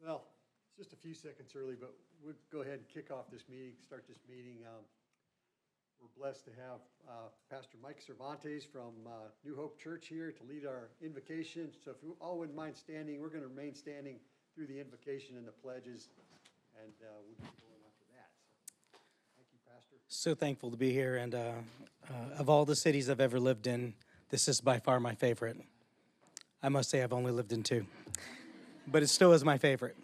Well, it's just a few seconds early, but we'll go ahead and kick off this meeting, start this meeting. We're blessed to have Pastor Mike Cervantes from New Hope Church here to lead our invocation. So if you all wouldn't mind standing, we're going to remain standing through the invocation and the pledges, and we'll be going after that. So, thank you, Pastor. So thankful to be here, and of all the cities I've ever lived in, this is by far my favorite. I must say I've only lived in 2, but it still is my favorite.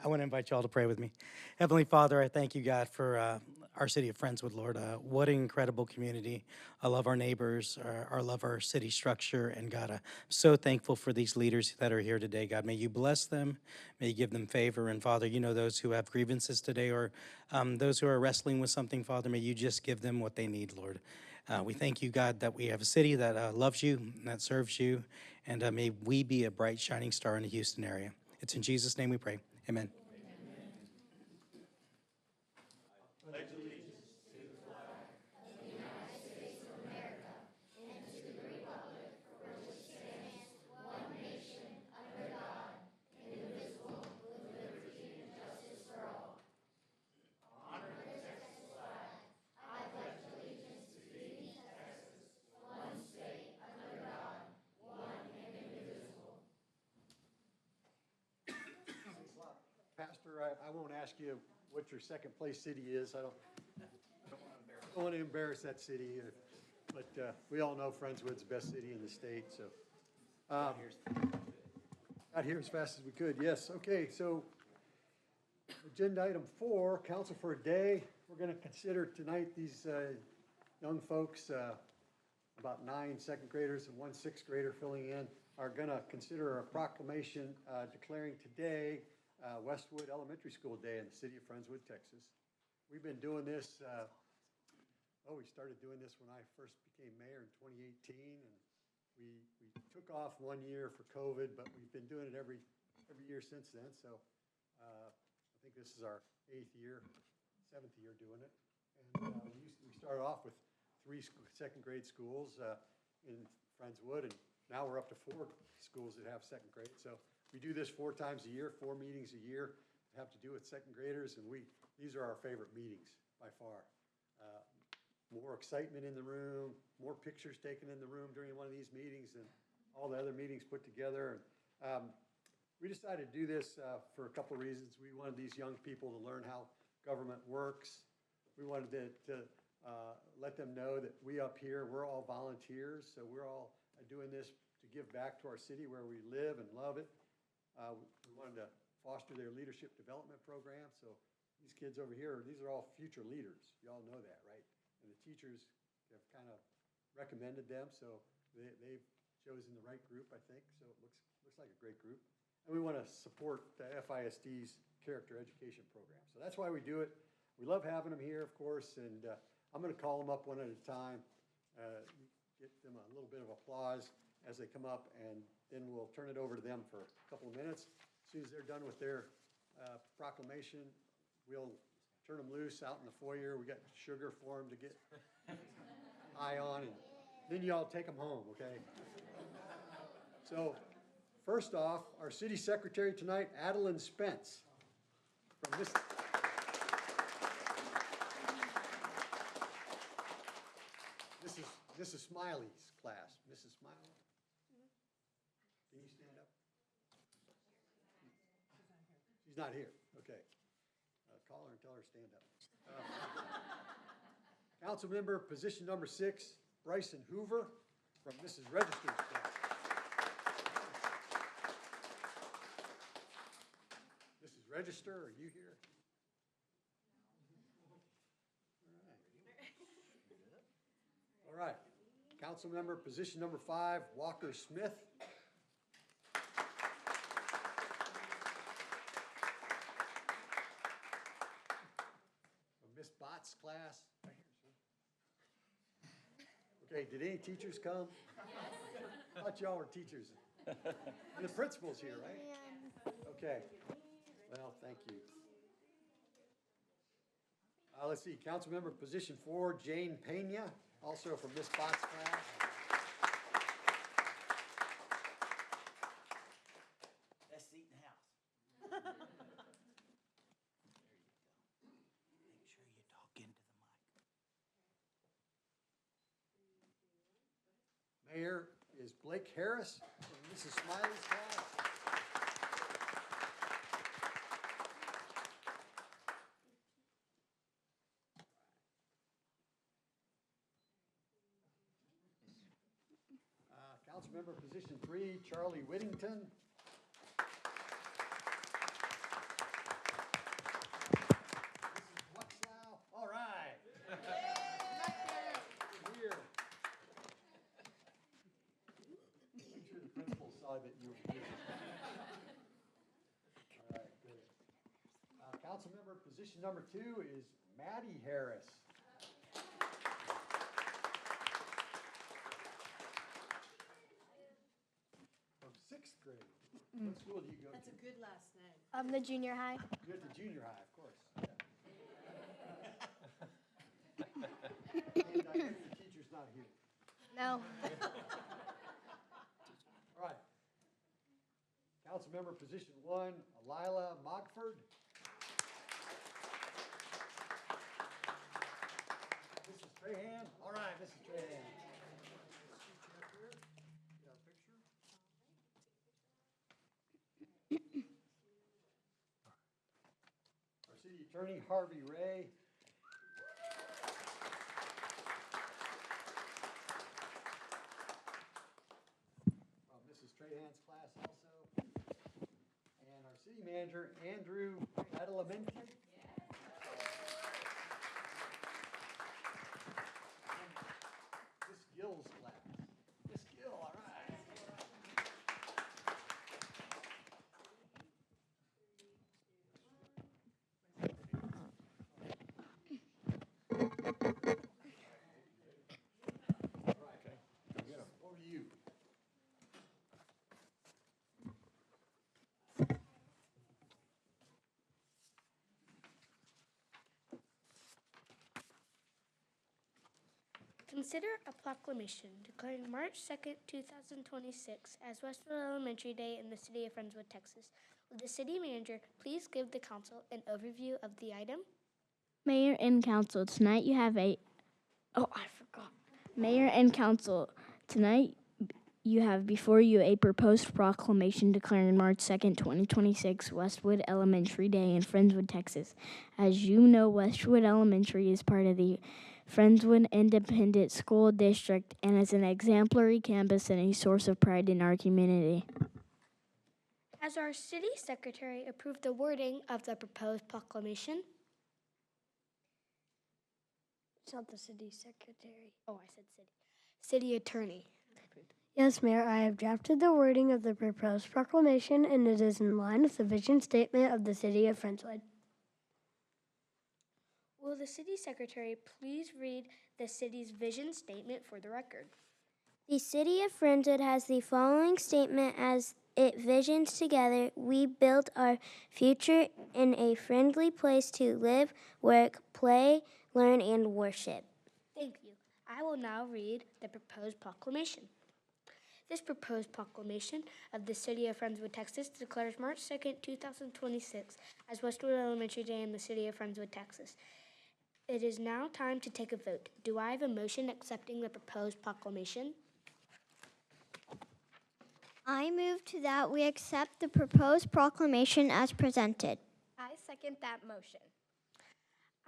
I want to invite you all to pray with me. Heavenly Father, I thank you, God, for our city of Friendswood, Lord. What an incredible community. I love our neighbors. I love our city structure. And God, I'm so thankful for these leaders that are here today. God, may you bless them. May you give them favor. And Father, you know those who have grievances today or those who are wrestling with something, Father, may you just give them what they need, Lord. We thank you, God, that we have a city that loves you, and that serves you. And may we be a bright, shining star in the Houston area. It's in Jesus' name we pray. Amen. Pastor, I won't ask you what your second place city is. I don't want to embarrass that city, but we all know Friendswood's the best city in the state. So got here as fast as we could. Yes. Okay. So agenda item 4, council for a day. We're going to consider tonight these young folks, about 9 second graders and 1 6th grader filling in, are going to consider a proclamation declaring today Westwood Elementary School Day in the city of Friendswood, Texas. We've been doing this, we started doing this when I first became mayor in 2018, and we took off 1 year for COVID, but we've been doing it every year since then. So I think this is our 8th year, 7th year doing it. And we started off with 3 second grade schools in Friendswood, and now we're up to 4 schools that have second grade. So we do this 4 times a year, 4 meetings a year, have to do with second graders, and these are our favorite meetings by far. More excitement in the room, more pictures taken in the room during one of these meetings than all the other meetings put together. And we decided to do this for a couple of reasons. We wanted these young people to learn how government works. We wanted to let them know that we up here, we're all volunteers, so we're all doing this to give back to our city where we live and love it. We wanted to foster their leadership development program. So these kids over here, these are all future leaders. You all know that, right? And the teachers have kind of recommended them, so they've chosen the right group, I think. So it looks like a great group. And we want to support the FISD's character education program. So that's why we do it. We love having them here, of course, and I'm going to call them up one at a time, get them a little bit of applause as they come up, and then we'll turn it over to them for a couple of minutes. As soon as they're done with their proclamation, we'll turn them loose out in the foyer. We got sugar for them to get high on, and then you all take them home, okay? So first off, our city secretary tonight, Adeline Spence. From this is Smiley's class. Mrs. Smiley? Can you stand up? She's not here. Okay. Call her and tell her to stand up. Council member, position number 6, Bryson Hoover from Mrs. Register's class. Mrs. Register, are you here? All right. Council member, position number 5, Walker Smith. From Miss Bott's class. Okay, did any teachers come? I thought y'all were teachers. And the principal's here, right? Okay. Well, thank you. Let's see, council member position 4, Jane Pena, also from Miss Bott's class. Best seat in the house. sure you talk into the mic. Mayor is Blake Harris from Mrs. Smiley's class. Councilmember position 3, Charlie Whittington. Mrs. Wexlow. All right. Here. I'm sure the principal saw that you were here. All right, good. Councilmember position number 2 is Maddie Harris. From 6th grade. What school do you go to? That's a good last name. The junior high. You're at the junior high, of course. And I guess the teacher's not here. No. All right. Councilmember position 1, Lila Mogford. Mrs. Trahan. All right, Mrs. Trahan. Our city attorney, Harvey Ray. From Mrs. Trahan's class also. And our city manager, Andrew Adelamenti. Miss Gill's class. Miss Gill, all right. Over to you. Consider a proclamation declaring March 2nd, 2026 as Westwood Elementary Day in the city of Friendswood, Texas. Will the city manager please give the council an overview of the item? Mayor and council, tonight you have Mayor and council, tonight you have before you a proposed proclamation declaring March 2nd, 2026 Westwood Elementary Day in Friendswood, Texas. As you know, Westwood Elementary is part of the Friendswood Independent School District and is an exemplary campus and a source of pride in our community. Has our city secretary approved the wording of the proposed proclamation? It's not the city secretary. Oh, I said city. City attorney. Yes, Mayor, I have drafted the wording of the proposed proclamation, and it is in line with the vision statement of the city of Friendswood. Will the city secretary please read the city's vision statement for the record? The city of Friendswood has the following statement as it visions together. We build our future in a friendly place to live, work, play, learn, and worship. Thank you. I will now read the proposed proclamation. This proposed proclamation of the city of Friendswood, Texas declares March 2nd, 2026 as Westwood Elementary Day in the city of Friendswood, Texas. It is now time to take a vote. Do I have a motion accepting the proposed proclamation? I move to that we accept the proposed proclamation as presented. I second that motion.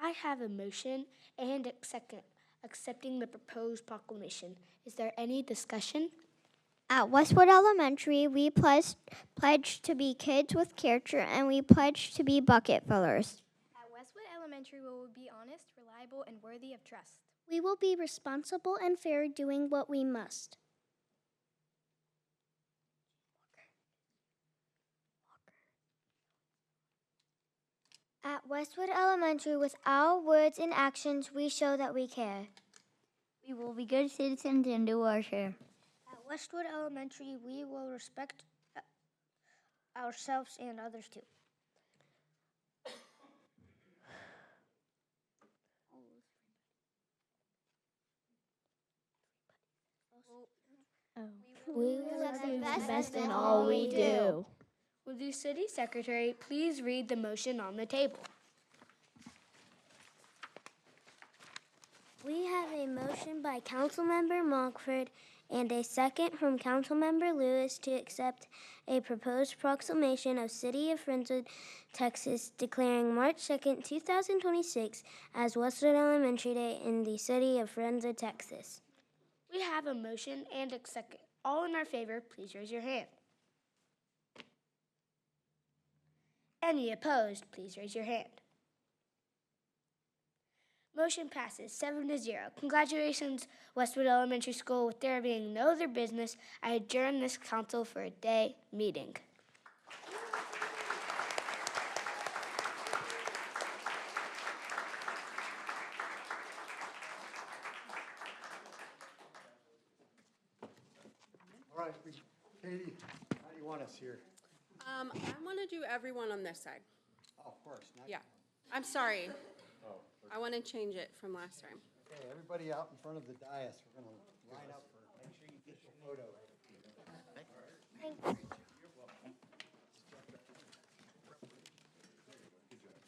I have a motion and a second accepting the proposed proclamation. Is there any discussion? At Westwood Elementary, we pledge to be kids with character and we pledge to be bucket fillers. At Westwood Elementary, we will be honest, reliable, and worthy of trust. We will be responsible and fair doing what we must. At Westwood Elementary, with our words and actions, we show that we care. We will be good citizens and do our share. At Westwood Elementary, we will respect ourselves and others too. We will do the best in all we do. Will the city secretary please read the motion on the table? We have a motion by Councilmember Mockford and a second from Councilmember Lewis to accept a proposed proclamation of City of Friendswood, Texas, declaring March 2nd, 2026 as Westwood Elementary Day in the City of Friendswood, Texas. We have a motion and a second. All in our favor, please raise your hand. Any opposed, please raise your hand. Motion passes 7-0. Congratulations, Westwood Elementary School. With there being no other business, I adjourn this council for a day meeting. All right, Katie, how do you want us here? I want to do everyone on this side. Oh, of course. not- Yeah. I'm sorry. I want to change it from last time. Okay, everybody out in front of the dais, we're gonna line up for, make sure you get your photo.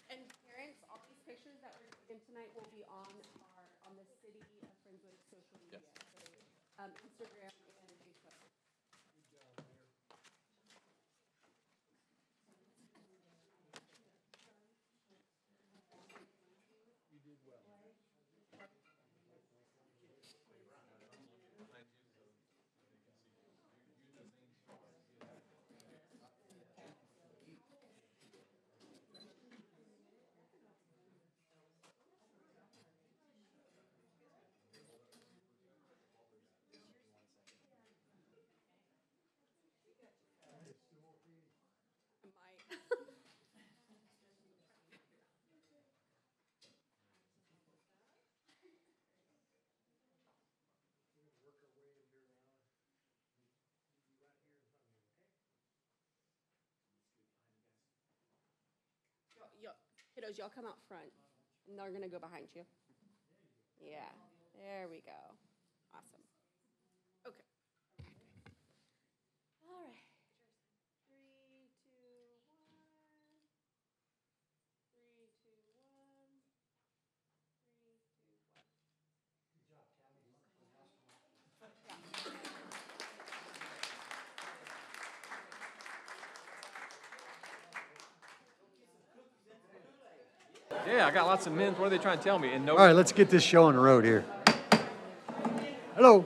And parents, all these pictures that we're taking tonight will be on the City of Friendswood social media. So, Instagram and Facebook. Kiddos, y'all come out front, and they're gonna go behind you. Yeah, there we go. Awesome. Okay. All right. 3, 2, 1. 3, 2, 1. 3, 2, 1. Good job, Yeah, I got lots of men. What are they trying to tell me? And no. All right, let's get this show on the road here. Hello.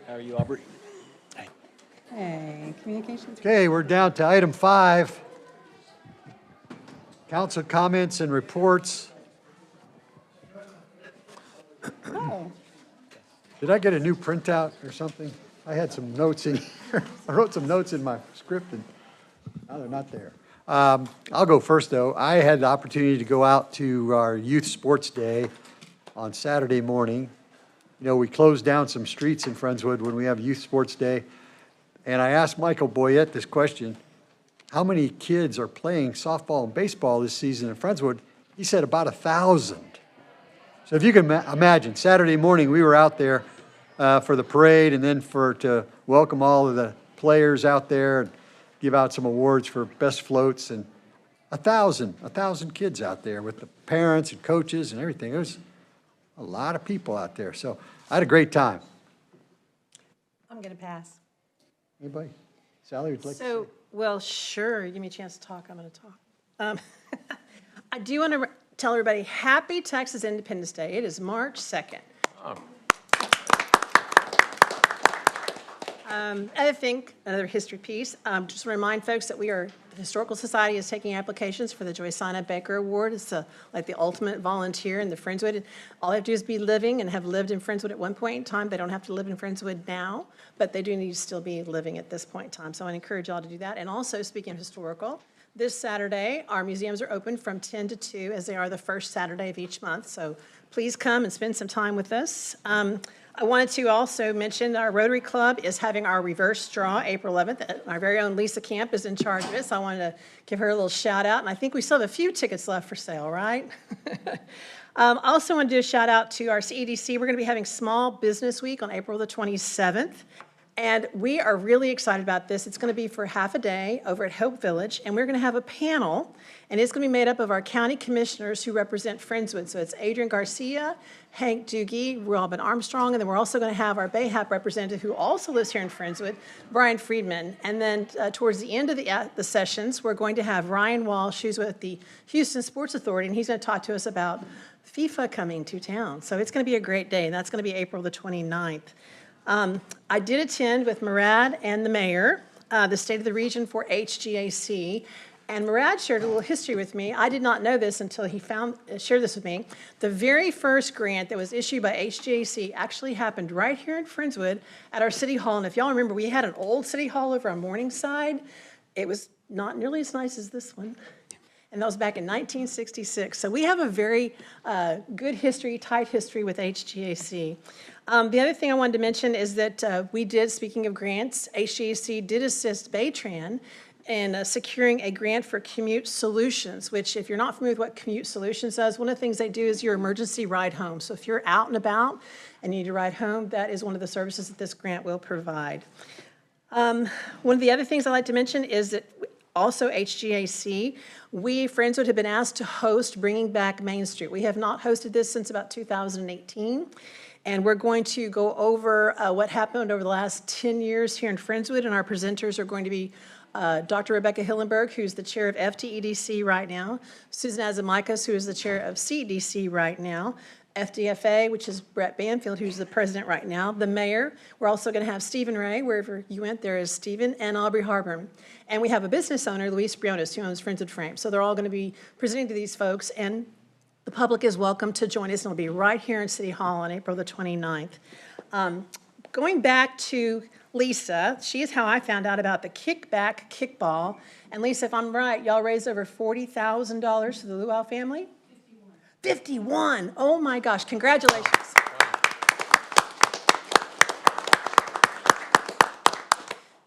How are you, Aubrey? Hey, communications. Okay, we're down to item 5. Council comments and reports. Oh, Did I get a new printout or something? I had some notes in here. I wrote some notes in my script and now they're not there. I'll go first though. I had the opportunity to go out to our youth sports day on Saturday morning. You know, we close down some streets in Friendswood when we have youth sports day. And I asked Michael Boyette this question: how many kids are playing softball and baseball this season in Friendswood? He said about 1,000. So if you can imagine, Saturday morning we were out there for the parade and then to welcome all of the players out there and give out some awards for best floats, and 1,000 kids out there with the parents and coaches and everything. It was a lot of people out there. So I had a great time. I'm going to pass. Anybody? Sally, would you like to So, say? well, sure, give me a chance to talk, I'm going to talk. I do want to tell everybody, happy Texas Independence Day. It is March 2nd. Other thing, another history piece, just to remind folks that the Historical Society is taking applications for the Joycina Baker Award. It's like the ultimate volunteer in the Friendswood. All they have to do is be living and have lived in Friendswood at one point in time. They don't have to live in Friendswood now, but they do need to still be living at this point in time. So I encourage y'all to do that. And also, speaking of historical, this Saturday, our museums are open from 10 to 2, as they are the first Saturday of each month. So please come and spend some time with us. I wanted to also mention our Rotary Club is having our reverse draw April 11th. Our very own Lisa Camp is in charge of it, so I wanted to give her a little shout out. And I think we still have a few tickets left for sale, right? I also want to do a shout out to our CEDC. We're going to be having Small Business Week on April the 27th. And we are really excited about this. It's going to be for half a day over at Hope Village, and we're going to have a panel, and it's going to be made up of our county commissioners who represent Friendswood. So it's Adrian Garcia, Hank Doogie, Robin Armstrong, and then we're also going to have our BAHAP representative who also lives here in Friendswood, Brian Friedman. And then towards the end of the sessions, we're going to have Ryan Walsh, who's with the Houston Sports Authority, and he's going to talk to us about FIFA coming to town. So it's going to be a great day, and that's going to be April the 29th. I did attend with Murad and the mayor, the State of the Region for HGAC, and Murad shared a little history with me. I did not know this until he shared this with me. The very first grant that was issued by HGAC actually happened right here in Friendswood at our city hall. And if y'all remember, we had an old city hall over on Morningside. It was not nearly as nice as this one. And that was back in 1966. So we have a very good history, tight history with HGAC. The other thing I wanted to mention is that we did, speaking of grants, HGAC did assist Baytran in securing a grant for Commute Solutions, which if you're not familiar with what Commute Solutions does, one of the things they do is your emergency ride home. So if you're out and about and you need to ride home, that is one of the services that this grant will provide. One of the other things I'd like to mention is that also HGAC, we, Friendswood, have been asked to host Bringing Back Main Street. We have not hosted this since about 2018. And we're going to go over what happened over the last 10 years here in Friendswood, and our presenters are going to be Dr. Rebecca Hillenberg, who's the chair of FTEDC right now, Susan Azamaikas, who is the chair of CEDC right now, FDFA, which is Brett Banfield, who's the president right now, the mayor. We're also going to have Stephen Ray, wherever you went, there is Stephen, and Aubrey Harburn. And we have a business owner, Luis Briones, who owns Friendswood Frame. So they're all going to be presenting to these folks, and the public is welcome to join us, and it'll be right here in City Hall on April the 29th. Going back to Lisa, she is how I found out about the Kickback Kickball. And Lisa, if I'm right, y'all raised over $40,000 to the Luau family? 51. Oh my gosh, congratulations.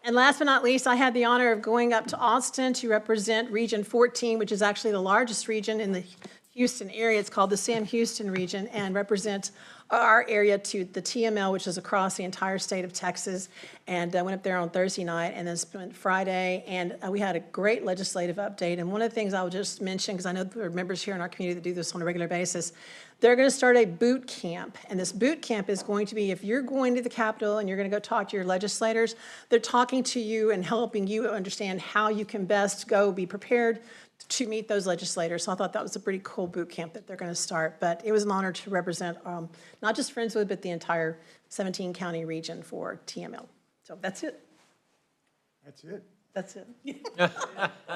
And last but not least, I had the honor of going up to Austin to represent Region 14, which is actually the largest region in the Houston area. It's called the Sam Houston region, and represents our area to the TML, which is across the entire state of Texas. And I went up there on Thursday night and then spent Friday, and we had a great legislative update. And one of the things I'll just mention, because I know there are members here in our community that do this on a regular basis, they're going to start a boot camp. And this boot camp is going to be, if you're going to the Capitol and you're going to go talk to your legislators, they're talking to you and helping you understand how you can best go be prepared to meet those legislators. So I thought that was a pretty cool boot camp that they're going to start. But it was an honor to represent not just Friendswood, but the entire 17-county region for TML. So that's it. That's it. That's it.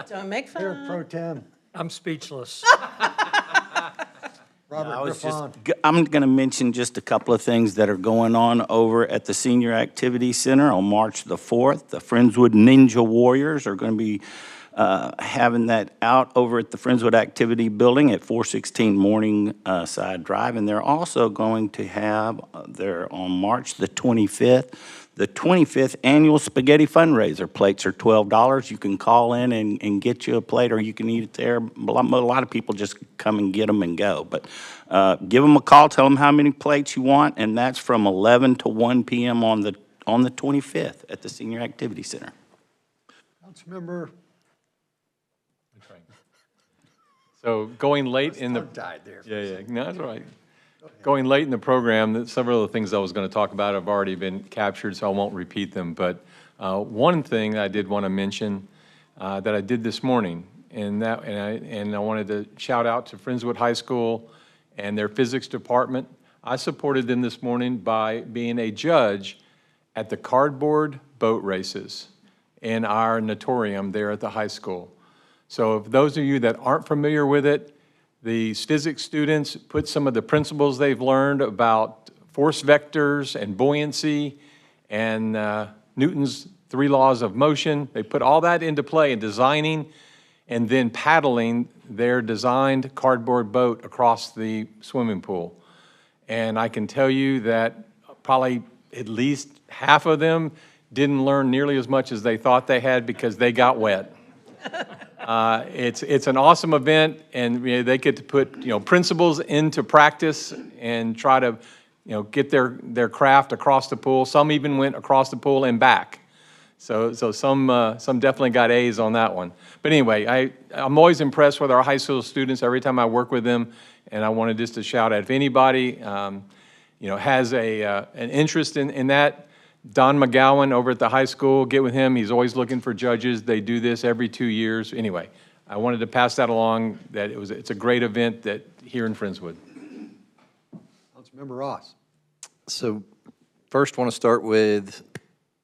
Don't make fun. Mayor Pro Tem, I'm speechless. Robert Griffon. I'm going to mention just a couple of things that are going on over at the Senior Activity Center on March the 4th. The Friendswood Ninja Warriors are going to be having that out over at the Friendswood Activity Building at 416 Morningside Drive. And they're also going to have, on March the 25th, the 25th annual spaghetti fundraiser. Plates are $12. You can call in and get you a plate, or you can eat it there. A lot of people just come and get them and go. But give them a call, tell them how many plates you want, and that's from 11 to 1 p.m. on the 25th at the Senior Activity Center. Councilmember. So going late in the Died there. yeah, no, that's all right. Going late in the program, several of the things I was going to talk about have already been captured, so I won't repeat them. But one thing I did want to mention that I did this morning, and I wanted to shout out to Friendswood High School and their physics department. I supported them this morning by being a judge at the cardboard boat races in our natatorium there at the high school. So if those of you that aren't familiar with it, the physics students put some of the principles they've learned about force vectors and buoyancy and Newton's 3 laws of motion. They put all that into play in designing and then paddling their designed cardboard boat across the swimming pool. And I can tell you that probably at least half of them didn't learn nearly as much as they thought they had because they got wet. It's an awesome event, and they get to put principles into practice and try to get their craft across the pool. Some even went across the pool and back. So some definitely got A's on that one. But anyway, I'm always impressed with our high school students every time I work with them, and I wanted just to shout out if anybody has an interest in that. Don McGowan over at the high school, get with him. He's always looking for judges. They do this every 2 years. Anyway, I wanted to pass that along, that it's a great event that here in Friendswood. Councilmember Ross. So first, I want to start with,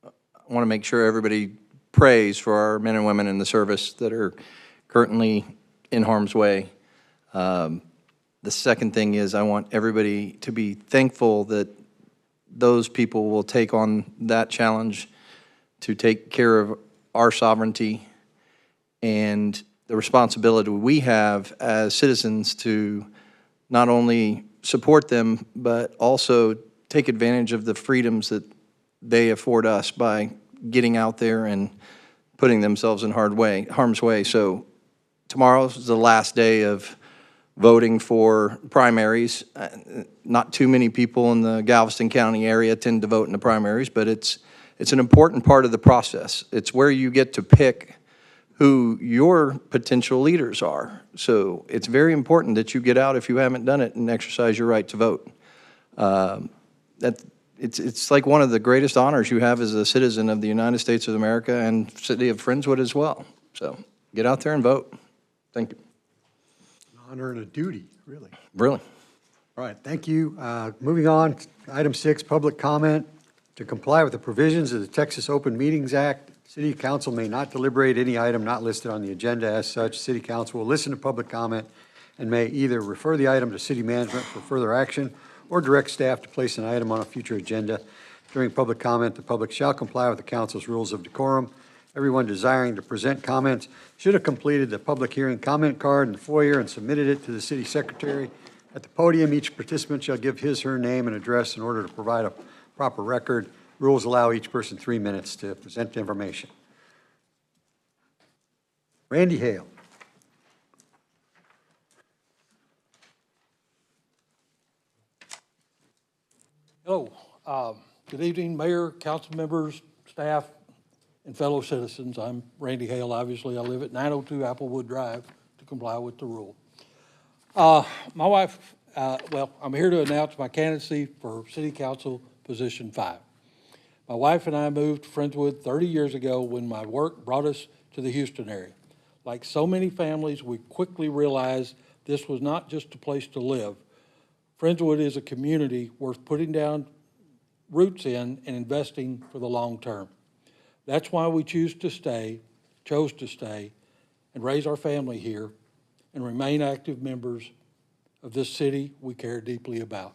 I want to make sure everybody prays for our men and women in the service that are currently in harm's way. The second thing is I want everybody to be thankful that those people will take on that challenge to take care of our sovereignty and the responsibility we have as citizens to not only support them, but also take advantage of the freedoms that they afford us by getting out there and putting themselves in harm's way. So tomorrow's the last day of voting for primaries. Not too many people in the Galveston County area tend to vote in the primaries, but it's an important part of the process. It's where you get to pick who your potential leaders are. So it's very important that you get out if you haven't done it and exercise your right to vote. It's like one of the greatest honors you have as a citizen of the United States of America and city of Friendswood as well. So get out there and vote. Thank you. Honor and a duty, really. Really. All right, thank you. Moving on, item 6, public comment. To comply with the provisions of the Texas Open Meetings Act, City Council may not deliberate any item not listed on the agenda. As such, City Council will listen to public comment and may either refer the item to city management for further action or direct staff to place an item on a future agenda. During public comment, the public shall comply with the council's rules of decorum. Everyone desiring to present comments should have completed the public hearing comment card in the foyer and submitted it to the city secretary. At the podium, each participant shall give his/her name and address in order to provide a proper record. Rules allow each person 3 minutes to present the information. Randy Hale. Hello. Good evening, Mayor, council members, staff, and fellow citizens. I'm Randy Hale. Obviously, I live at 902 Applewood Drive to comply with the rule. My wife, I'm here to announce my candidacy for City Council Position 5. My wife and I moved to Friendswood 30 years ago when my work brought us to the Houston area. Like so many families, we quickly realized this was not just a place to live. Friendswood is a community worth putting down roots in and investing for the long term. That's why we chose to stay, and raise our family here and remain active members of this city we care deeply about.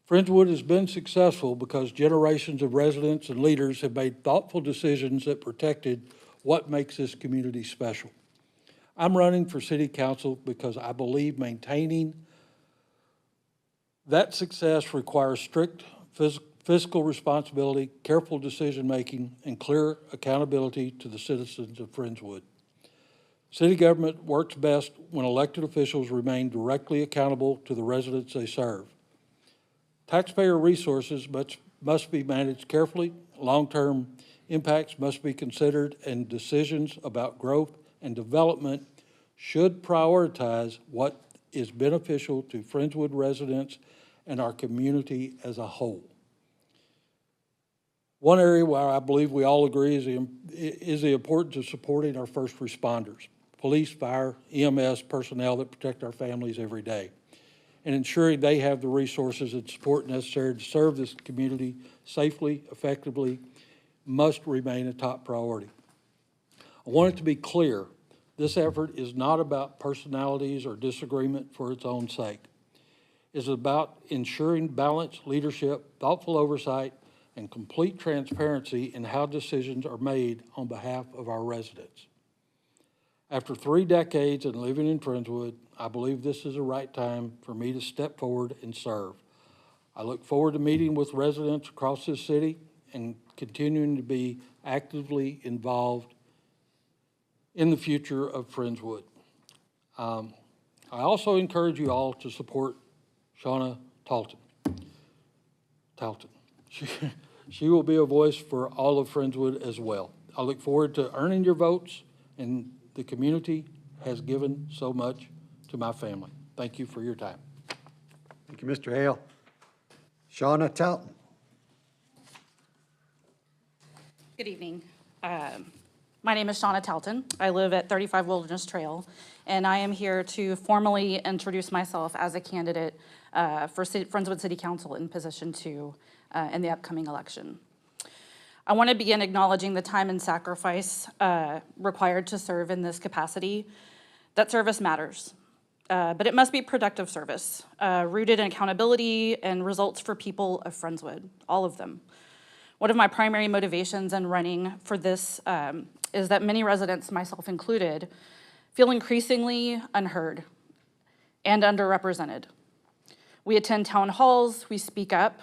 Friendswood has been successful because generations of residents and leaders have made thoughtful decisions that protected what makes this community special. I'm running for City Council because I believe maintaining that success requires strict fiscal responsibility, careful decision-making, and clear accountability to the citizens of Friendswood. City government works best when elected officials remain directly accountable to the residents they serve. Taxpayer resources must be managed carefully, long-term impacts must be considered, and decisions about growth and development should prioritize what is beneficial to Friendswood residents and our community as a whole. One area where I believe we all agree is the importance of supporting our first responders, police, fire, EMS personnel that protect our families every day, and ensuring they have the resources and support necessary to serve this community safely, effectively, must remain a top priority. I want it to be clear, this effort is not about personalities or disagreement for its own sake. It's about ensuring balanced leadership, thoughtful oversight, and complete transparency in how decisions are made on behalf of our residents. After 3 decades and living in Friendswood, I believe this is the right time for me to step forward and serve. I look forward to meeting with residents across this city and continuing to be actively involved in the future of Friendswood. I also encourage you all to support Shauna Talton. She will be a voice for all of Friendswood as well. I look forward to earning your votes, and the community has given so much to my family. Thank you for your time. Thank you, Mr. Hale. Shauna Talton. Good evening. My name is Shauna Talton. I live at 35 Wilderness Trail, and I am here to formally introduce myself as a candidate for Friendswood City Council in position 2 in the upcoming election. I want to begin acknowledging the time and sacrifice required to serve in this capacity. That service matters, but it must be productive service, rooted in accountability and results for people of Friendswood, all of them. One of my primary motivations in running for this is that many residents, myself included, feel increasingly unheard and underrepresented. We attend town halls, we speak up,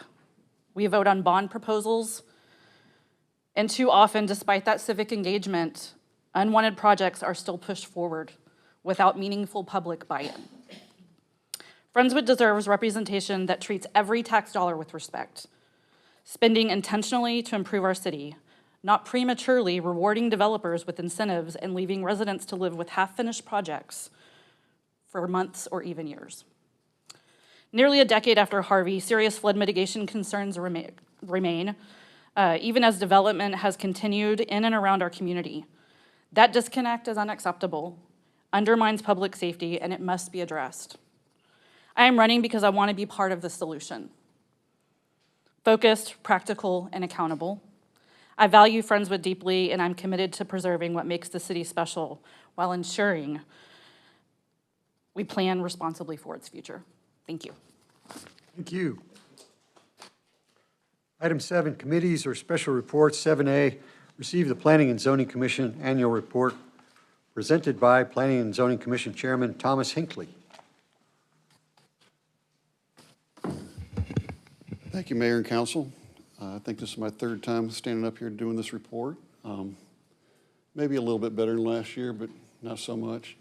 we vote on bond proposals, and too often, despite that civic engagement, unwanted projects are still pushed forward without meaningful public buy-in. Friendswood deserves representation that treats every tax dollar with respect, spending intentionally to improve our city, not prematurely rewarding developers with incentives and leaving residents to live with half-finished projects for months or even years. Nearly a decade after Harvey, serious flood mitigation concerns remain, even as development has continued in and around our community. That disconnect is unacceptable, undermines public safety, and it must be addressed. I am running because I want to be part of the solution. Focused, practical, and accountable. I value Friendswood deeply, and I'm committed to preserving what makes the city special while ensuring we plan responsibly for its future. Thank you. Thank you. Item 7, committees or special reports. 7A, receive the Planning and Zoning Commission annual report presented by Planning and Zoning Commission Chairman Thomas Hinckley. Thank you, Mayor and Council. I think this is my third time standing up here doing this report. Maybe a little bit better than last year, but not so much.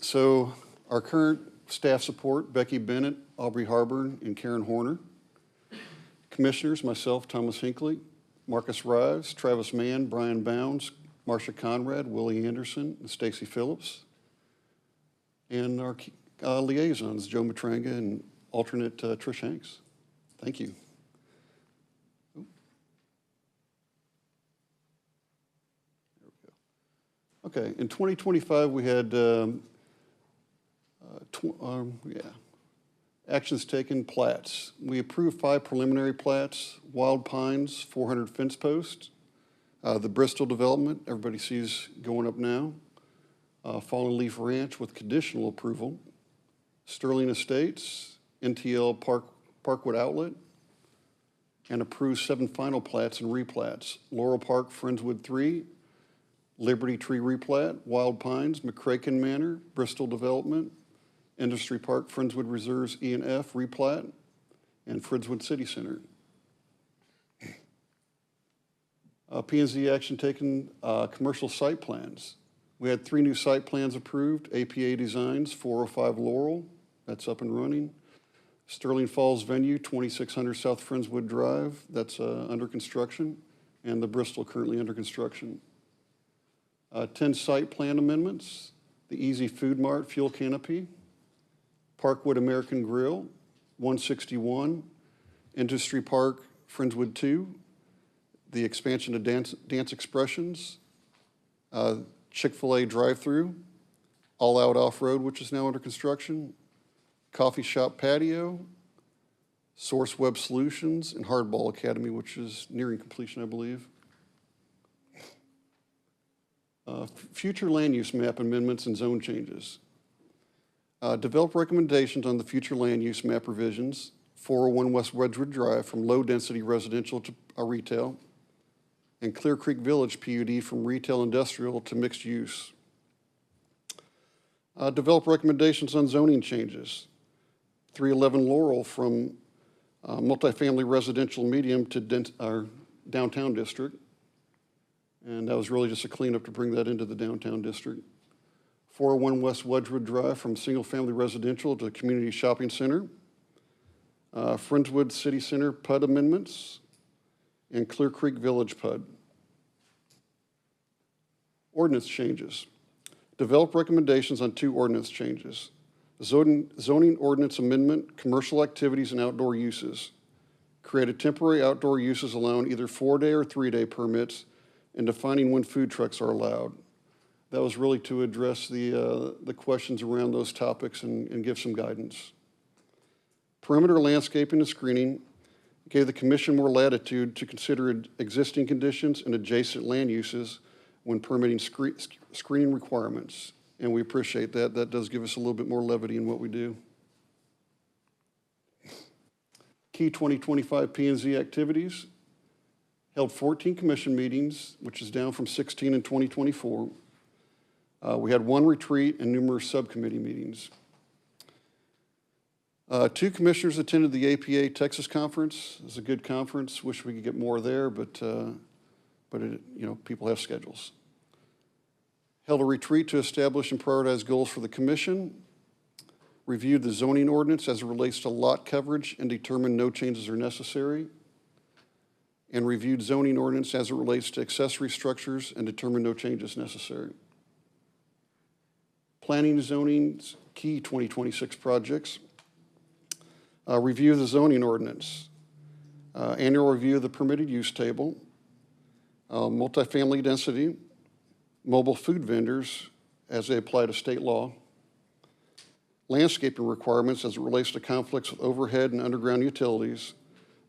So our current staff support, Becky Bennett, Aubrey Harburn, and Karen Horner. Commissioners, myself, Thomas Hinckley, Marcus Rives, Travis Mann, Brian Bounds, Marcia Conrad, Willie Anderson, and Stacy Phillips. And our liaisons, Joe Matranga and alternate Trish Hanks. Thank you. Okay, in 2025, we had actions taken, plats. We approved 5 preliminary plats, Wild Pines, 400 fence posts, the Bristol development, everybody sees going up now, Fallen Leaf Ranch with conditional approval, Sterling Estates, NTL Parkwood Outlet, and approved 7 final plats and replats, Laurel Park, Friendswood 3, Liberty Tree replat, Wild Pines, McCracken Manor, Bristol Development, Industry Park, Friendswood Reserves E and F replat, and Friendswood City Center. P&Z action taken, commercial site plans. We had 3 new site plans approved, APA Designs, 405 Laurel, that's up and running. Sterling Falls Venue, 2600 South Friendswood Drive, that's under construction, and the Bristol currently under construction. 10 site plan amendments, the Easy Food Mart Fuel Canopy, Parkwood American Grill, 161, Industry Park Friendswood 2, the expansion of Dance Expressions, Chick-fil-A drive-through, All Out Off-Road, which is now under construction, Coffee Shop Patio, Source Web Solutions, and Hardball Academy, which is nearing completion, I believe. Future land use map amendments and zone changes. Develop recommendations on the future land use map revisions, 401 West Wedgwood Drive from low-density residential to retail, and Clear Creek Village PUD from retail industrial to mixed use. Develop recommendations on zoning changes. 311 Laurel from multifamily residential medium to downtown district. And that was really just a cleanup to bring that into the downtown district. 401 West Wedgewood Drive from single-family residential to community shopping center. Friendswood City Center PUD amendments, and Clear Creek Village PUD. Ordinance changes. Develop recommendations on 2 ordinance changes. Zoning ordinance amendment, commercial activities and outdoor uses. Create a temporary outdoor uses allowing either 4-day or 3-day permits and defining when food trucks are allowed. That was really to address the questions around those topics and give some guidance. Perimeter landscaping and screening gave the commission more latitude to consider existing conditions and adjacent land uses when permitting screening requirements. And we appreciate that. That does give us a little bit more levity in what we do. Key 2025 P&Z activities. Held 14 commission meetings, which is down from 16 in 2024. We had 1 retreat and numerous subcommittee meetings. 2 commissioners attended the APA Texas conference. It was a good conference. Wish we could get more there, but people have schedules. Held a retreat to establish and prioritize goals for the commission. Reviewed the zoning ordinance as it relates to lot coverage and determined no changes are necessary. And reviewed zoning ordinance as it relates to accessory structures and determined no changes necessary. Planning and zoning's key 2026 projects. Review the zoning ordinance. Annual review of the permitted use table. Multifamily density. Mobile food vendors as they apply to state law. Landscaping requirements as it relates to conflicts with overhead and underground utilities.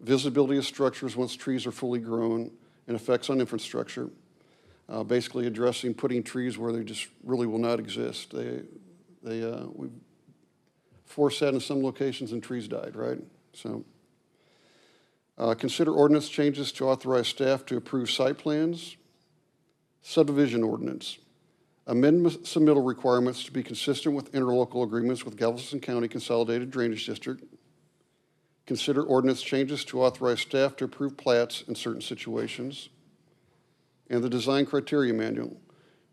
Visibility of structures once trees are fully grown, and effects on infrastructure. Basically addressing putting trees where they just really will not exist. We forced that in some locations and trees died, right? So, consider ordinance changes to authorize staff to approve site plans. Subdivision ordinance. Amend submittal requirements to be consistent with interlocal agreements with Galveston County Consolidated Drainage District. Consider ordinance changes to authorize staff to approve plats in certain situations. And the design criteria manual.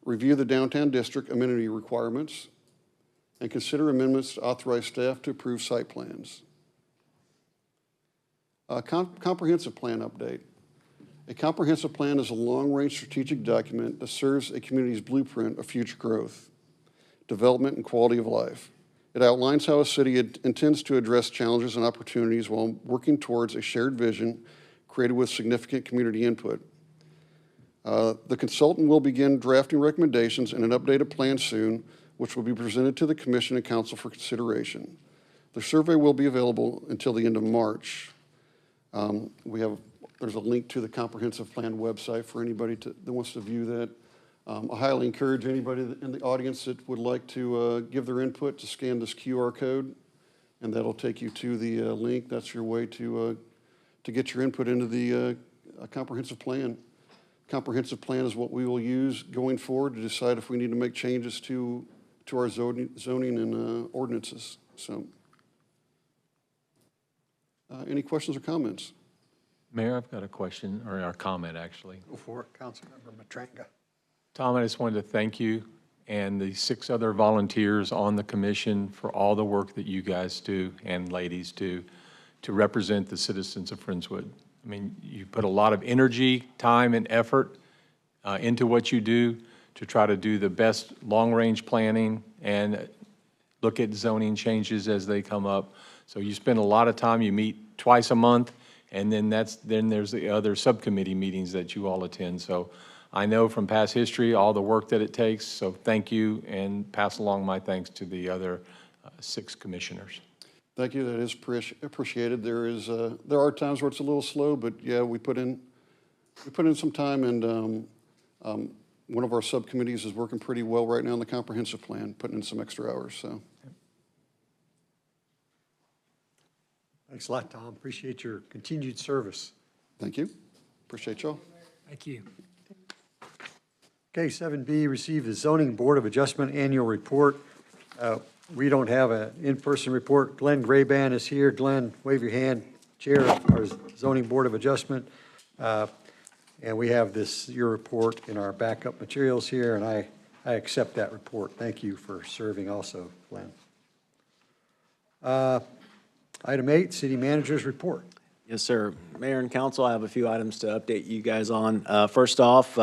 Review the downtown district amenity requirements. And consider amendments to authorize staff to approve site plans. Comprehensive plan update. A comprehensive plan is a long-range strategic document that serves a community's blueprint of future growth, development, and quality of life. It outlines how a city intends to address challenges and opportunities while working towards a shared vision created with significant community input. The consultant will begin drafting recommendations and an updated plan soon, which will be presented to the Commission and Council for consideration. The survey will be available until the end of March. There's a link to the comprehensive plan website for anybody that wants to view that. I highly encourage anybody in the audience that would like to give their input to scan this QR code, and that'll take you to the link. That's your way to get your input into the comprehensive plan. Comprehensive plan is what we will use going forward to decide if we need to make changes to our zoning and ordinances. So, any questions or comments? Mayor, I've got a question, or a comment, actually. Go for it, Councilmember Matranga. Tom, I just wanted to thank you and the 6 other volunteers on the commission for all the work that you guys do and ladies do to represent the citizens of Friendswood. I mean, you put a lot of energy, time, and effort into what you do to try to do the best long-range planning and look at zoning changes as they come up. So you spend a lot of time, you meet twice a month, and then there's the other subcommittee meetings that you all attend. So I know from past history all the work that it takes, so thank you, and pass along my thanks to the other 6 commissioners. Thank you. That is appreciated. There are times where it's a little slow, but yeah, we put in some time, and one of our subcommittees is working pretty well right now on the comprehensive plan, putting in some extra hours. So. Thanks a lot, Tom. Appreciate your continued service. Thank you. Appreciate y'all. Thank you. Okay, 7B, receive the Zoning Board of Adjustment Annual Report. We don't have an in-person report. Glenn Grayban is here. Glenn, wave your hand. Chair of our Zoning Board of Adjustment. And we have your report in our backup materials here, and I accept that report. Thank you for serving also, Glenn. Item 8, City Manager's Report. Yes, sir. Mayor and council, I have a few items to update you guys on. First off,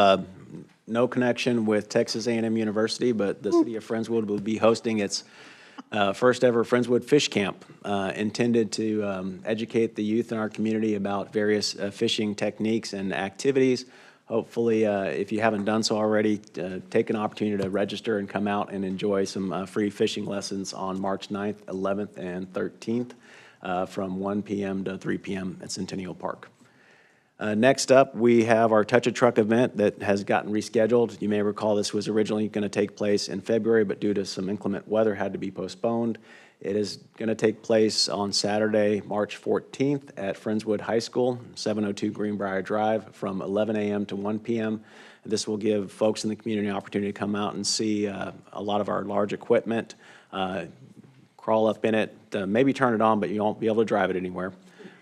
no connection with Texas A&M University, but the city of Friendswood will be hosting its first ever Friendswood Fish Camp, intended to educate the youth in our community about various fishing techniques and activities. Hopefully, if you haven't done so already, take an opportunity to register and come out and enjoy some free fishing lessons on March 9th, 11th, and 13th from 1 p.m. to 3 p.m. at Centennial Park. Next up, we have our Touch a Truck event that has gotten rescheduled. You may recall this was originally going to take place in February, but due to some inclement weather, had to be postponed. It is going to take place on Saturday, March 14th at Friendswood High School, 702 Greenbrier Drive, from 11 a.m. to 1 p.m. This will give folks in the community an opportunity to come out and see a lot of our large equipment, crawl up in it, maybe turn it on, but you won't be able to drive it anywhere.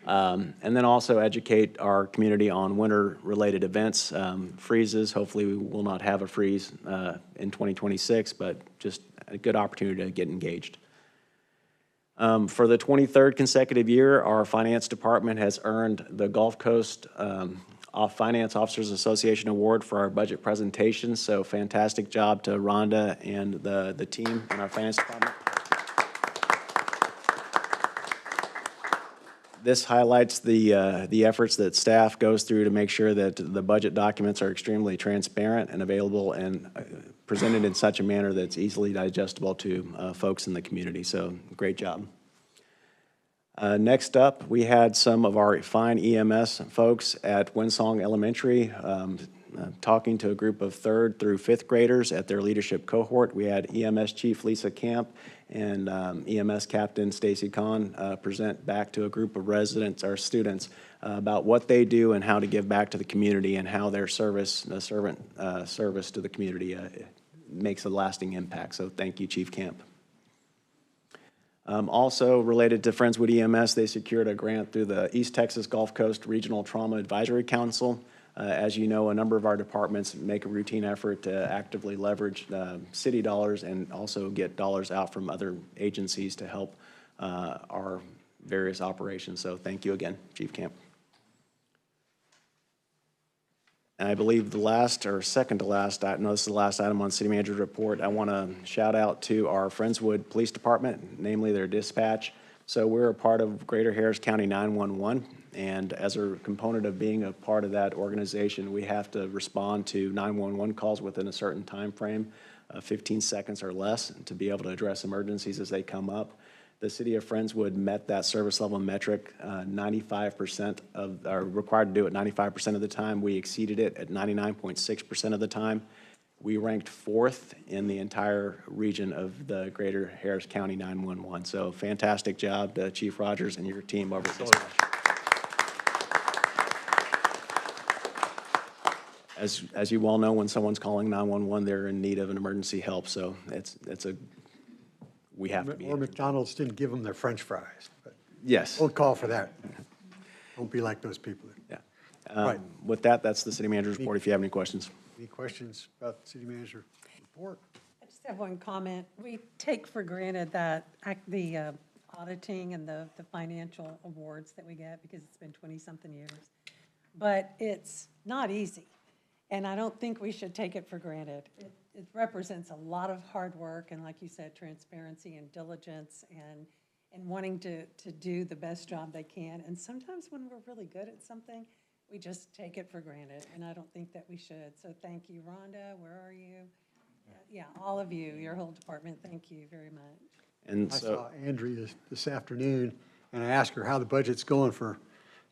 And then also educate our community on winter-related events, freezes. Hopefully, we will not have a freeze in 2026, but just a good opportunity to get engaged. For the 23rd consecutive year, our finance department has earned the Gulf Coast Finance Officers Association Award for our budget presentation. So fantastic job to Rhonda and the team in our finance department. This highlights the efforts that staff goes through to make sure that the budget documents are extremely transparent and available and presented in such a manner that's easily digestible to folks in the community. So great job. Next up, we had some of our fine EMS folks at Winsong Elementary talking to a group of 3rd through 5th graders at their leadership cohort. We had EMS Chief Lisa Camp and EMS Captain Stacy Kahn present back to a group of residents or students about what they do and how to give back to the community and how their service to the community makes a lasting impact. So thank you, Chief Camp. Also related to Friendswood EMS, they secured a grant through the East Texas Gulf Coast Regional Trauma Advisory Council. As you know, a number of our departments make a routine effort to actively leverage city dollars and also get dollars out from other agencies to help our various operations. So thank you again, Chief Camp. And I believe the last or second to last, no, this is the last item on City Manager's report. I want to shout out to our Friendswood Police Department, namely their dispatch. So we're a part of Greater Harris County 911. And as a component of being a part of that organization, we have to respond to 911 calls within a certain time frame, 15 seconds or less, to be able to address emergencies as they come up. The city of Friendswood met that service level metric 95% of, are required to do it 95% of the time. We exceeded it at 99.6% of the time. We ranked 4th in the entire region of the Greater Harris County 911. So fantastic job to Chief Rogers and your team over at dispatch. As you well know, when someone's calling 911, they're in need of an emergency help. So we have to be. Or McDonald's didn't give them their French fries. But yes. Don't call for that. Don't be like those people. Yeah. Right. With that, that's the city manager's report. If you have any questions. Any questions about the city manager report? I just have one comment. We take for granted that the auditing and the financial awards that we get because it's been 20-something years. But it's not easy. And I don't think we should take it for granted. It represents a lot of hard work and, like you said, transparency and diligence and wanting to do the best job they can. And sometimes when we're really good at something, we just take it for granted. And I don't think that we should. So thank you, Rhonda. Where are you? Yeah, all of you, your whole department, thank you very much. And I so, saw Andrea this afternoon, and I asked her how the budget's going for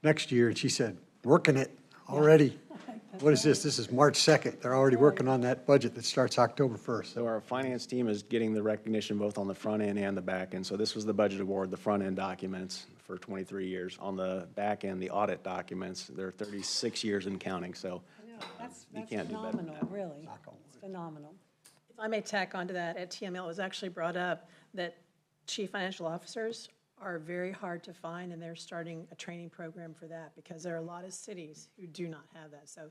next year, and she said, working it already. What is this? This is March 2nd. They're already working on that budget that starts October 1st. So our finance team is getting the recognition both on the front end and the back end. So this was the budget award, the front end documents for 23 years. On the back end, the audit documents, they're 36 years and counting. So That's you can't do better than phenomenal, that. really. It's phenomenal. If I may tack onto that, at TML, it was actually brought up that chief financial officers are very hard to find, and they're starting a training program for that because there are a lot of cities who do not have that. So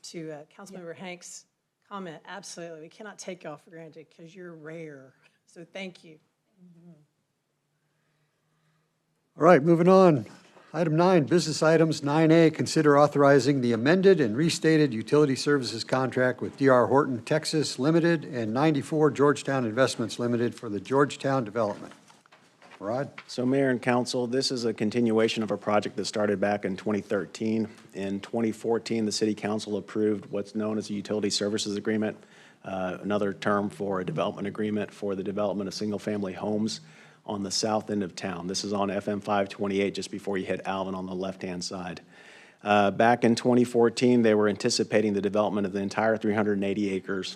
to Councilmember Hank's comment, absolutely, we cannot take y'all for granted because you're rare. So thank you. All right, moving on. Item 9, business items. 9A, consider authorizing the amended and restated utility services contract with D.R. Horton, Texas Limited and 94 Georgetown Investments Limited for the Georgetown development. Rod? So Mayor and Council, this is a continuation of a project that started back in 2013. In 2014, the City Council approved what's known as a Utility Services Agreement, another term for a development agreement for the development of single-family homes on the south end of town. This is on FM 528, just before you hit Alvin on the left-hand side. Back in 2014, they were anticipating the development of the entire 380 acres,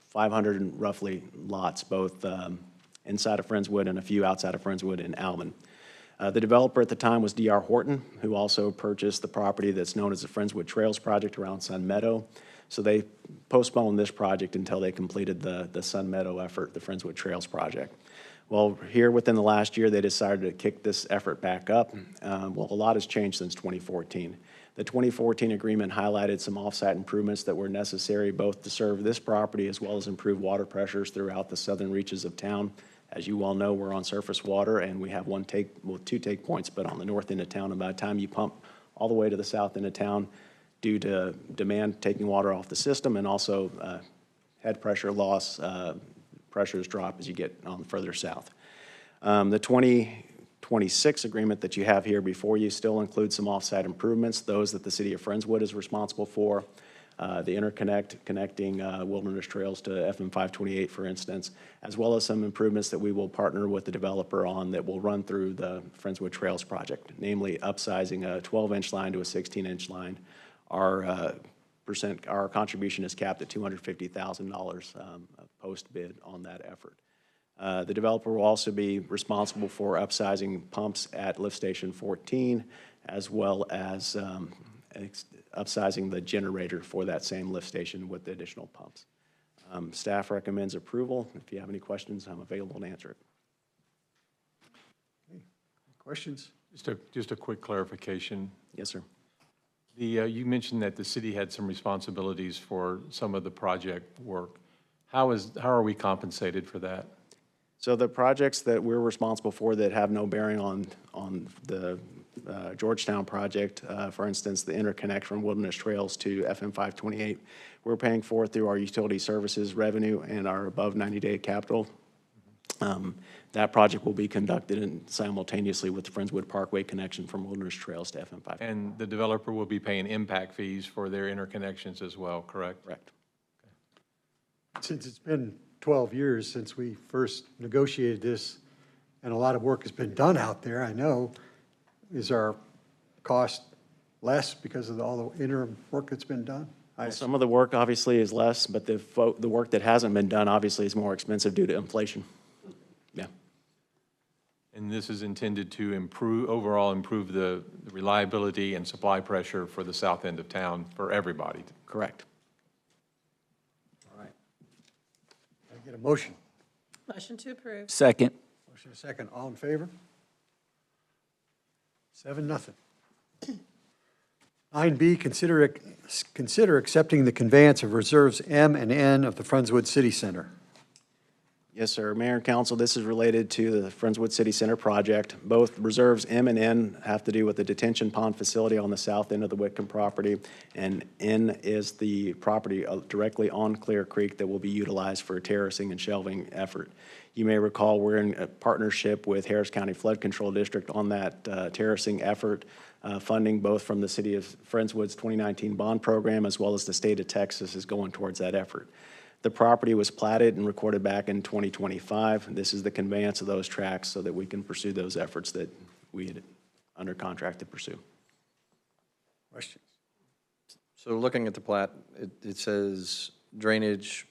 500 roughly lots, both inside of Friendswood and a few outside of Friendswood in Alvin. The developer at the time was D.R. Horton, who also purchased the property that's known as the Friendswood Trails project around Sun Meadow. So they postponed this project until they completed the Sun Meadow effort, the Friendswood Trails project. Well, here within the last year, they decided to kick this effort back up. Well, a lot has changed since 2014. The 2014 agreement highlighted some off-site improvements that were necessary both to serve this property as well as improve water pressures throughout the southern reaches of town. As you all know, we're on surface water, and we have two take points, but on the north end of town, and by the time you pump all the way to the south end of town, due to demand taking water off the system and also head pressure loss, pressures drop as you get on further south. The 2026 agreement that you have here before you still includes some off-site improvements, those that the City of Friendswood is responsible for. The interconnect connecting Wilderness Trails to FM 528, for instance, as well as some improvements that we will partner with the developer on that will run through the Friendswood Trails project, namely upsizing a 12-inch line to a 16-inch line. Our contribution is capped at $250,000 post-bid on that effort. The developer will also be responsible for upsizing pumps at lift station 14, as well as upsizing the generator for that same lift station with the additional pumps. Staff recommends approval. If you have any questions, I'm available to answer it. Questions? Just a quick clarification. Yes, sir. You mentioned that the city had some responsibilities for some of the project work. How are we compensated for that? So the projects that we're responsible for that have no bearing on the Georgetown project, for instance, the interconnect from Wilderness Trails to FM 528, we're paying for through our utility services revenue and our above 90-day capital. That project will be conducted simultaneously with the Friendswood Parkway connection from Wilderness Trails to FM 528. And the developer will be paying impact fees for their interconnections as well, correct? Correct. Since it's been 12 years since we first negotiated this, and a lot of work has been done out there, I know, is our cost less because of all the interim work that's been done? Well, some of the work obviously is less, but the work that hasn't been done obviously is more expensive due to inflation. Yeah. And this is intended to overall improve the reliability and supply pressure for the south end of town for everybody. Correct. All right. Can I get a motion? Motion to approve. Second. Motion a second. All in favor? 7-0. 9B, consider accepting the conveyance of reserves M and N of the Friendswood City Center. Yes, sir. Mayor and Council, this is related to the Friendswood City Center project. Both reserves M and N have to do with the detention pond facility on the south end of the Whitcomb property, and N is the property directly on Clear Creek that will be utilized for a terracing and shelving effort. You may recall we're in a partnership with Harris County Flood Control District on that terracing effort, funding both from the City of Friendswood's 2019 bond program as well as the state of Texas is going towards that effort. The property was platted and recorded back in 2025. This is the conveyance of those tracts so that we can pursue those efforts that we had under contract to pursue. Questions? So looking at the plat, it says drainage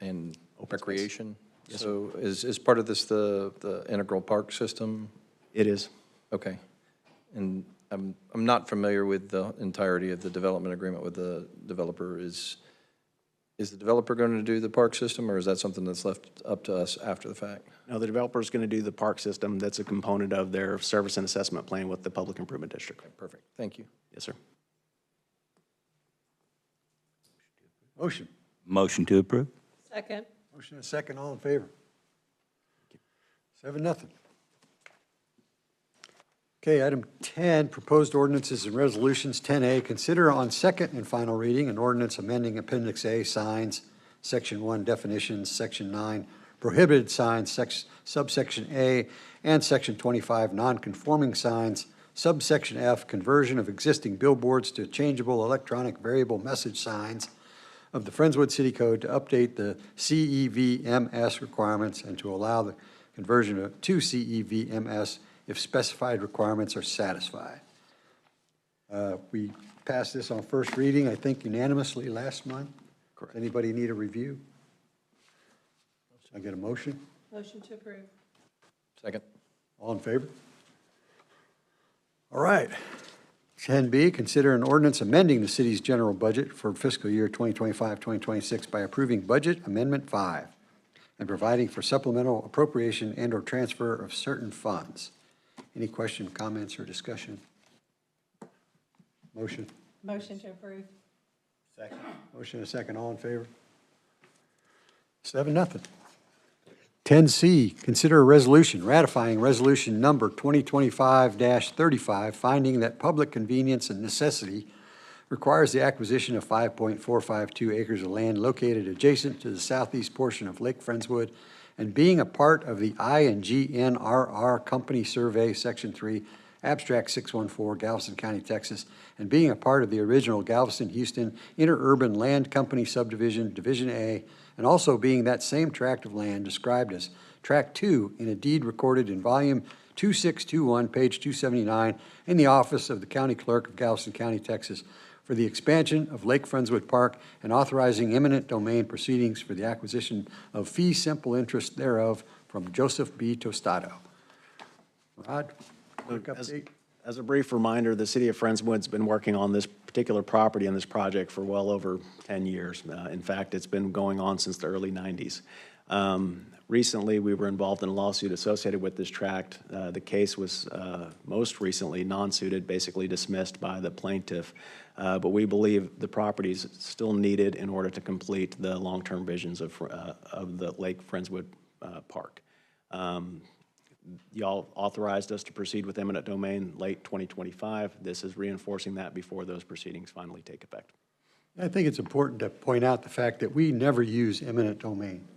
and recreation. Yes, so is part of this the integral park system? It is. Okay. And I'm not familiar with the entirety of the development agreement with the developer. Is the developer going to do the park system, or is that something that's left up to us after the fact? No, the developer's going to do the park system. That's a component of their service and assessment plan with the Public Improvement District. Okay, perfect. Thank you. Yes, sir. Motion. Motion to approve. Second. Motion and a second, all in favor? 7-0. Okay, item 10, proposed ordinances and resolutions. 10A, consider on second and final reading an ordinance amending Appendix A, signs, Section 1, definitions, Section 9, prohibited signs, subsection A, and Section 25, nonconforming signs, subsection F, conversion of existing billboards to changeable electronic variable message signs of the Friendswood City Code to update the CEVMS requirements and to allow the conversion to CEVMS if specified requirements are satisfied. We passed this on first reading, I think unanimously last month. Correct. Does anybody need a review? I get a motion? Motion to approve. Second. All in favor? All right. 10B, consider an ordinance amending the city's general budget for fiscal year 2025-2026 by approving Budget Amendment 5 and providing for supplemental appropriation and/or transfer of certain funds. Any question, comments, or discussion? Motion. Motion to approve. Second. Motion and a second. All in favor? 7-0. 10C, consider a resolution ratifying resolution number 2025-35, finding that public convenience and necessity requires the acquisition of 5.452 acres of land located adjacent to the southeast portion of Lake Friendswood and being a part of the INGNRR Company Survey, Section 3, Abstract 614, Galveston County, Texas, and being a part of the original Galveston-Houston Interurban Land Company Subdivision, Division A, and also being that same tract of land described as Tract 2 in a deed recorded in Volume 2621, page 279, in the office of the County Clerk of Galveston County, Texas, for the expansion of Lake Friendswood Park and authorizing eminent domain proceedings for the acquisition of fee simple interest thereof from Joseph B. Tostado. Rod, quick update. As a brief reminder, the city of Friendswood's been working on this particular property and this project for well over 10 years. In fact, it's been going on since the early 90s. Recently, we were involved in a lawsuit associated with this tract. The case was most recently non-suited, basically dismissed by the plaintiff. But we believe the property is still needed in order to complete the long-term visions of the Lake Friendswood Park. Y'all authorized us to proceed with eminent domain late 2025. This is reinforcing that before those proceedings finally take effect. I think it's important to point out the fact that we never use eminent domain.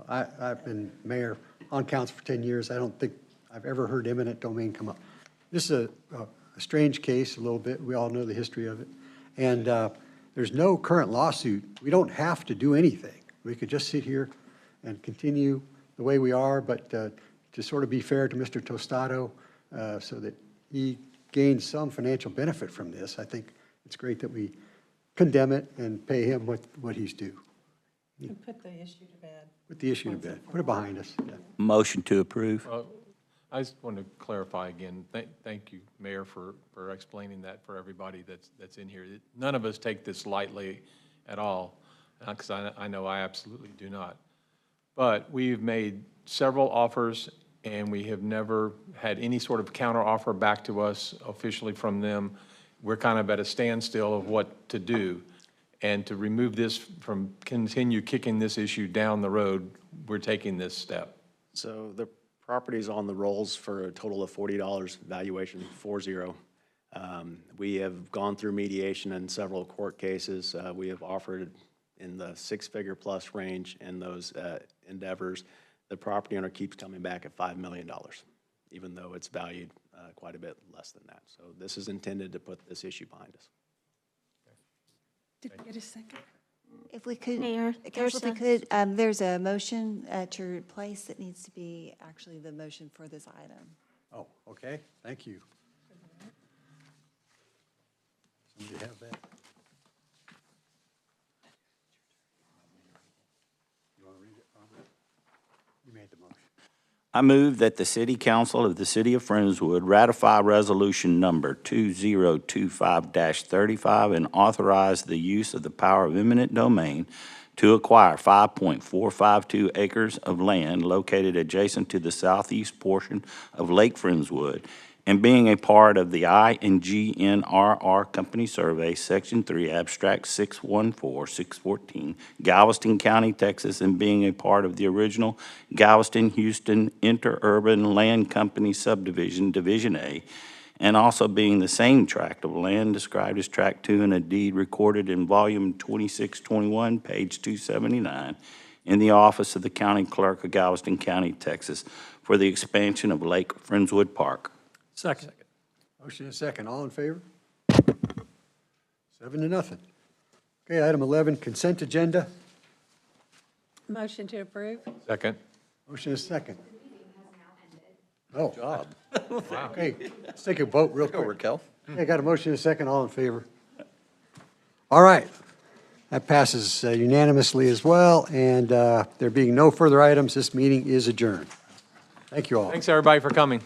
I've been mayor on council for 10 years. I don't think I've ever heard eminent domain come up. This is a strange case a little bit. We all know the history of it. And there's no current lawsuit. We don't have to do anything. We could just sit here and continue the way we are, but to sort of be fair to Mr. Tostado so that he gains some financial benefit from this, I think it's great that we condemn it and pay him what he's due. And put the issue to bed. Put the issue to bed. Put it behind us. Yeah. Motion to approve. I just want to clarify again, thank you, Mayor, for explaining that for everybody that's in here. None of us take this lightly at all, because I know I absolutely do not. But we've made several offers, and we have never had any sort of counteroffer back to us officially from them. We're kind of at a standstill of what to do. And to remove this from continue kicking this issue down the road, we're taking this step. So the property's on the rolls for a total of $40 valuation, 40. We have gone through mediation in several court cases. We have offered in the six-figure plus range in those endeavors. The property owner keeps coming back at $5 million, even though it's valued quite a bit less than that. So this is intended to put this issue behind us. Did we get a second? If we could, Mayor, Council, if we could, there's a motion to replace that needs to be actually the motion for this item. Oh, okay. Thank you. Somebody have that? You want to read it, Robert? You made the motion. I move that the City Council of the City of Friendswood ratify Resolution Number 2025-35 and authorize the use of the power of eminent domain to acquire 5.452 acres of land located adjacent to the southeast portion of Lake Friendswood, and being a part of the INGNRR Company Survey, Section 3, Abstract 614-614, Galveston County, Texas, and being a part of the original Galveston-Houston Interurban Land Company Subdivision, Division A, and also being the same tract of land described as Tract 2 in a deed recorded in Volume 2621, page 279, in the office of the County Clerk of Galveston County, Texas, for the expansion of Lake Friendswood Park. Second. Motion is second. All in favor? 7-0. Okay, item 11, consent agenda. Motion to approve? Second. Motion is second. Oh. Good job. Okay, let's take a vote real quick. Raquel. Okay, got a motion and a second. All in favor? All right. That passes unanimously as well, and there being no further items, this meeting is adjourned. Thank you all. Thanks, everybody, for coming.